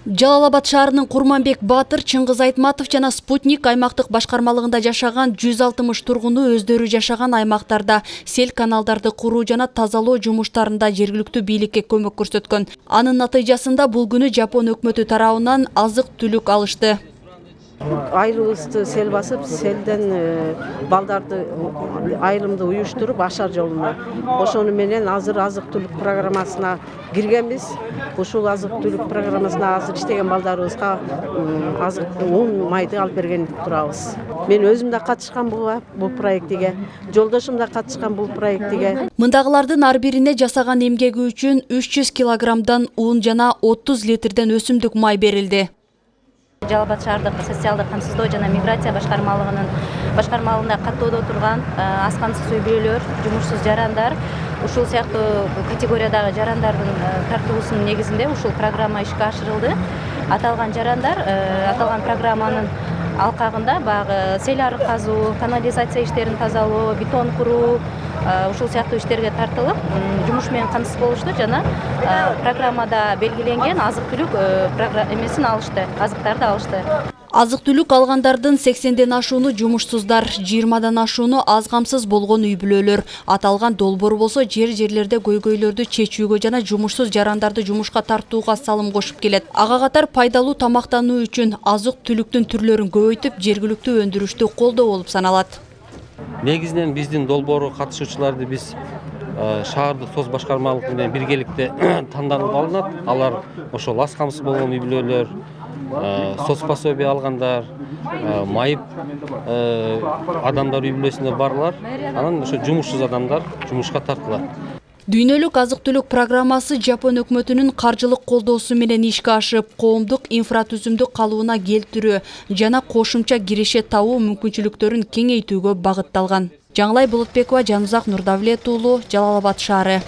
Жалал-Абад шаарынын Курманбек Батыр, Чыңгыз Айтматов жана Спутник аймактык башкармалыгында жашаган 160 тургуну өздөрү жашаган аймактарда сел каналдарды куруу жана тазалоо жумуштарында жергиликтүү бийликке көмөк көрсөткөн. Анын натыйжасында бул күнү Жапон өкмөтү тарабынан азык-түлүк алышты. Айылыбызды сел басып, селден балдарды айылымды уюштуруп ашар жолуна. Ошону менен азыр азык-түлүк программасына киргенбиз. Ушул азык-түлүк программасына азыр иштеген балдарыбызга азык ун майды алып берген турабыз. Мен өзүм да катышкан бул проектиге, жолдошум да катышкан бул проектиге. Мындагылардын ар бирине жасаган эмгеги үчүн 300 килограммдан ун жана 30 литрден өсүмдүк май берилди. Жалал-Абад шаардык социалдык камсыздоо жана миграция башкармалыгында каттоодо турган аз камсыз үй бүлөлөр, жумушсуз жарандар, ушул сыяктуу категориядагы жарандардын тартуусунун негизинде ушул программа ишке ашырылды. Аталган жарандар аталган программанын алкагында баягы сел арык казуу, канализация иштерин тазалоо, бетон куруу, ушул сыяктуу иштерге тартылып, жумуш менен камсыз болушту жана программада белгиленген азык-түлүк эмесин алышты, азыктарды алышты. Азык-түлүк алгандардын 80ден ашууну жумушсуздар, 20дан ашууну аз камсыз болгон үй бүлөлөр. Аталган долбоор болсо жерлерде көйгөйлөрдү чечүүгө жана жумушсуз жарандарды жумушка тартууга салым кошуп келет. Ага катар пайдалуу тамактануу үчүн азык-түлүктүн түрлөрүн көбөйтүп, жергиликтүү өндүрүштү колдоо болуп саналат. Негизинен биздин долбоорго катышуучуларды биз шаардык соц башкармалык менен биргеликте тандалып алынат. Алар ошол аз камсыз болгон үй бүлөлөр, соц пособие алгандар, майып адамдар үй бүлөсүнө барылар. Анан ошо жумушсуз адамдар жумушка тартылат. Дүйнөлүк азык-түлүк программасы Жапон өкмөтүнүн каржылык колдоосу менен ишке ашып, коомдук инфратүзүмдү калыбына келтирүү жана кошумча киреше табуу мүмкүнчүлүктөрүн кеңейтүүгө багытталган. Жаңылай Болотбекова, Жанузак Нурдавлет уулу, Жалал-Абад шаары.